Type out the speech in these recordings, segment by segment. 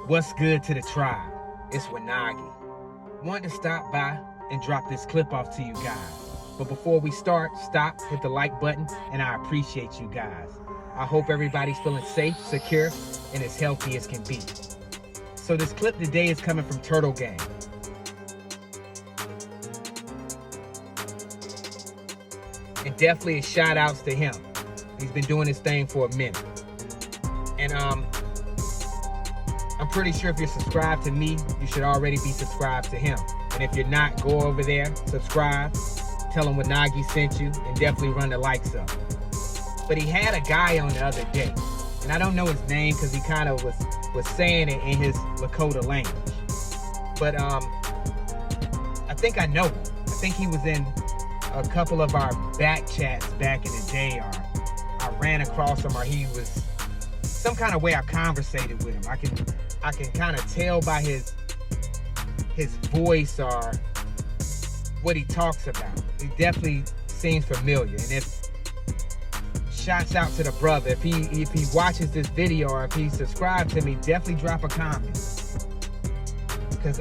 What's good to the tribe? It's Wanaghi. Wanted to stop by and drop this clip off to you guys. But before we start, stop, hit the like button, and I appreciate you guys. I hope everybody's feeling safe, secure, and as healthy as can be. So this clip today is coming from Turtle Gang. And definitely a shout outs to him. He's been doing his thing for a minute. And I'm pretty sure if you're subscribed to me, you should already be subscribed to him. And if you're not, go over there, subscribe, tell him Wanaghi sent you, and definitely run the likes up. But he had a guy on the other day, and I don't know his name because he kind of was saying it in his Lakota language. But I think I know him. I think he was in a couple of our back chats back in the day, or I ran across him, or he was some kind of way I conversated with him. I can kind of tell by his voice or what he talks about. He definitely seems familiar. And if shouts out to the brother, if he watches this video or if he subscribed to me, definitely drop a comment. Cause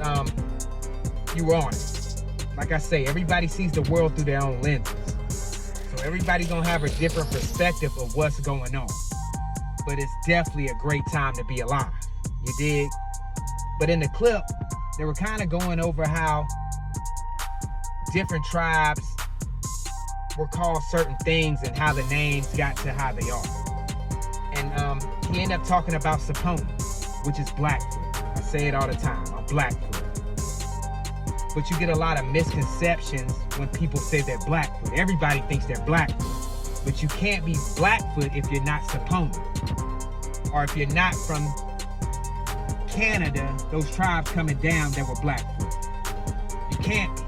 you were on it. Like I say, everybody sees the world through their own lenses. So everybody gonna have a different perspective of what's going on. But it's definitely a great time to be alive. You dig? But in the clip, they were kind of going over how different tribes were called certain things and how the names got to how they are. And he ended up talking about Saponi, which is Blackfoot. I say it all the time, I'm Blackfoot. But you get a lot of misconceptions when people say they're Blackfoot. Everybody thinks they're Blackfoot. But you can't be Blackfoot if you're not Saponi. Or if you're not from Canada, those tribes coming down that were Blackfoot. You can't be.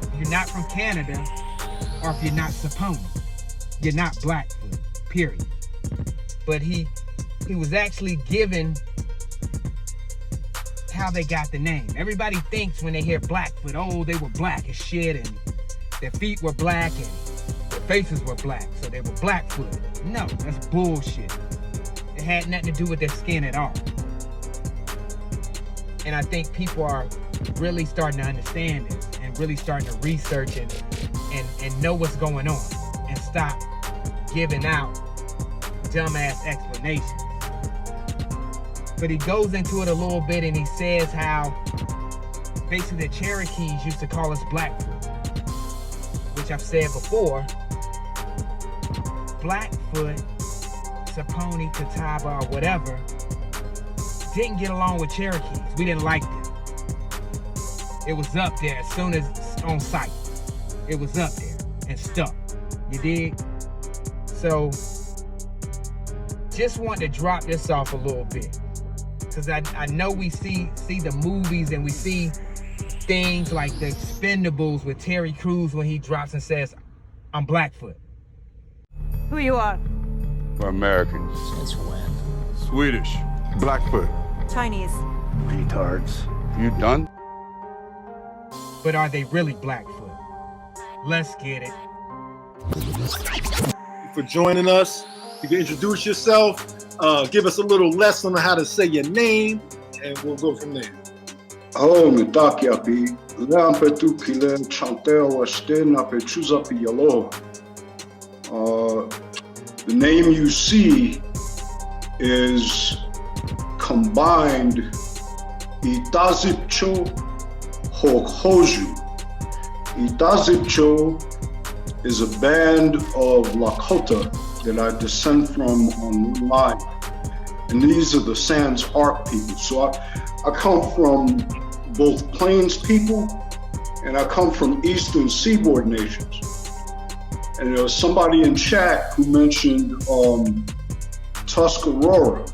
If you're not from Canada, or if you're not Saponi, you're not Blackfoot, period. But he was actually given how they got the name. Everybody thinks when they hear Blackfoot, oh, they were black as shit, and their feet were black, and their faces were black, so they were Blackfoot. No, that's bullshit. It had nothing to do with their skin at all. And I think people are really starting to understand this and really starting to research and know what's going on and stop giving out dumbass explanations. But he goes into it a little bit and he says how basically the Cherokees used to call us Blackfoot, which I've said before. Blackfoot, Saponi, Catawba, or whatever, didn't get along with Cherokees. We didn't like them. It was up there as soon as on sight. It was up there and stuck. You dig? So, just want to drop this off a little bit. Because I know we see the movies and we see things like the Expendables with Terry Crews when he drops and says, I'm Blackfoot. Who you are? We're Americans. Since when? Swedish. Blackfoot. Chinese. Retards. You done? But are they really Blackfoot? Let's get it. For joining us. You can introduce yourself, give us a little lesson on how to say your name, and we'll go from there. Oh, mitakiapi, leampetu kile chantel washten chuzapi yalo. The name you see is combined Itazipcho Hokhoju. Itazipcho is a band of Lakota that I descend from on one line. And these are the Sans Arc people. So I come from both Plains people and I come from Eastern Seaboard nations. And there was somebody in chat who mentioned Tuscarora.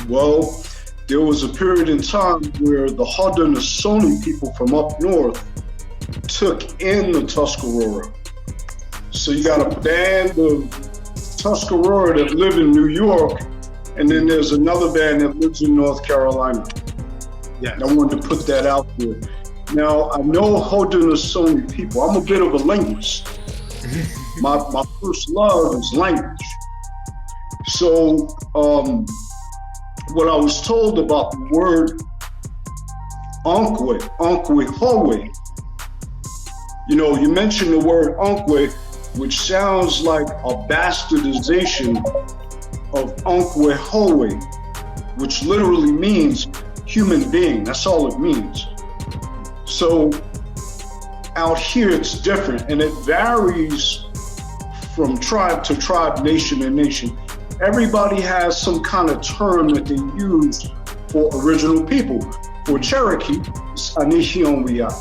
Well, there was a period in time where the Haudenosaunee people from up north took in the Tuscarora. So you got a band of Tuscarora that live in New York, and then there's another band that lives in North Carolina. Yeah, I wanted to put that out there. Now, I know Haudenosaunee people. I'm a bit of a linguist. My first love is language. So what I was told about the word Onkwe Howe. You know, you mentioned the word Onkwe, which sounds like a bastardization of Onkwe Howe, which literally means human being. That's all it means. So out here it's different, and it varies from tribe to tribe, nation to nation. Everybody has some kind of term that they use for original people. For Cherokee, it's Anishionwiya.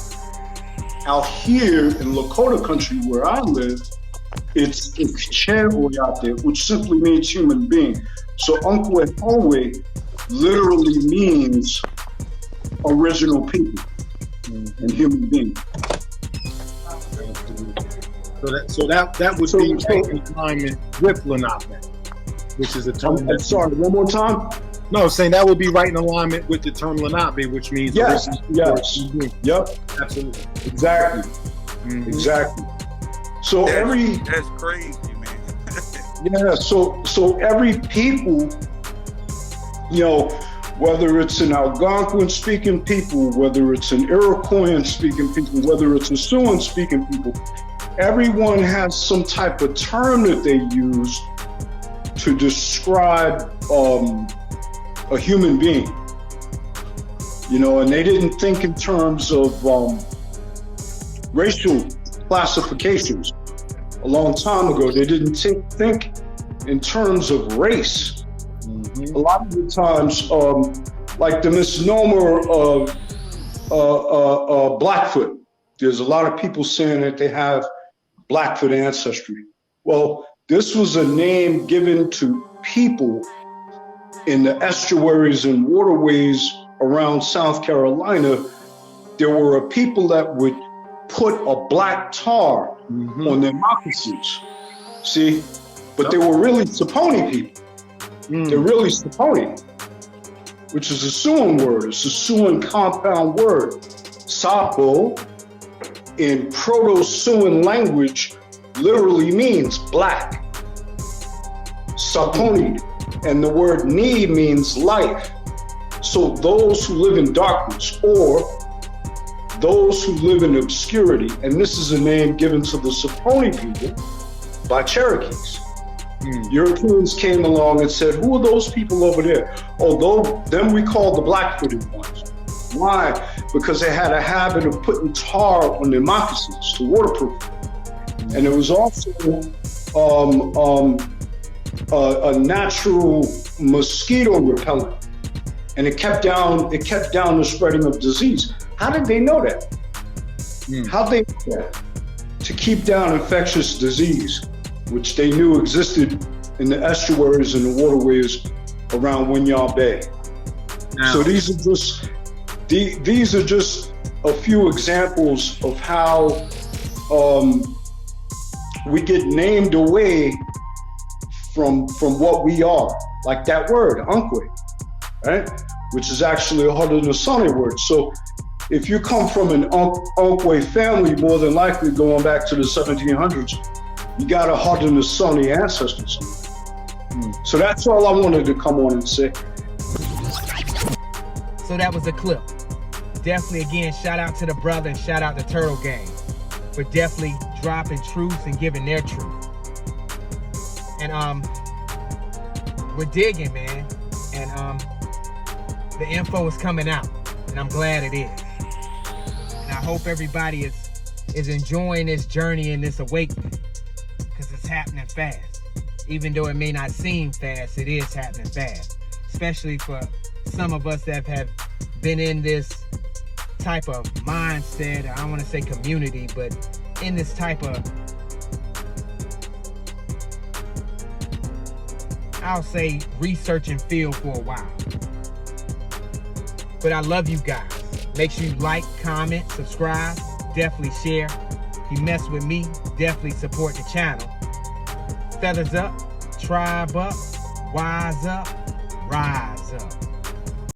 Out here in Lakota country where I live, it's Ikcheoyate, which simply means human being. So Onkwe Howe literally means original people and human being. So that would be in alignment with Lenape, which is a term. I'm sorry, one more time? No, saying that would be right in alignment with the term Lenape, which means Yes, original. yep, Absolutely. exactly, Mhm. exactly. So That's crazy, man. yeah, so every people, you know, whether it's an Algonquin speaking people, whether it's an Iroquoian speaking people, whether it's a Siouan speaking people, everyone has some type of term that they use to describe a human being. You know, and they didn't think in terms of racial classifications a long time ago. They didn't think in terms of race. A lot of the times, like the misnomer of Blackfoot, there's a lot of people saying that they have Blackfoot ancestry. Well, this was a name given to people in the estuaries and waterways around South Carolina. There were a people that would put a black tar on their moccasins. See, but they were really Saponi people. They're really Saponi, which is a Siouan word. It's a Siouan compound word. Sapo in Proto-Siouan language literally means black. Saponi, and the word ni means life. So those who live in darkness, or those who live in obscurity, and this is a name given to the Saponi people by Cherokees. Europeans came along and said, who are those people over there? Oh, them we call the black-footed ones. Why? Because they had a habit of putting tar on their moccasins to waterproof. And it was also a natural mosquito repellent. And it kept down the spreading of disease. How did they know that? How did they know that? To keep down infectious disease, which they knew existed in the estuaries and the waterways around Winyah Bay. Now, so these are just a few examples of how we get named away from what we are, like that word, Onkwe, right? Which is actually a Haudenosaunee word. So if you come from an Onkwe family, more than likely going back to the 1700s, you got a Haudenosaunee ancestor somewhere. So that's all I wanted to come on and say. So that was a clip. Definitely, again, shout out to the brother and shout out to Turtle Gang for definitely dropping truth and giving their truth. And we're digging, man. And the info is coming out, and I'm glad it is. And I hope everybody is enjoying this journey and this awakening, because it's happening fast. Even though it may not seem fast, it is happening fast. Especially for some of us that have been in this type of mindset, I don't want to say community, but in this type of, I'll say, research and field for a while. But I love you guys. Make sure you like, comment, subscribe, definitely share. If you mess with me, definitely support the channel. Feathers up, tribe up, wise up, rise up.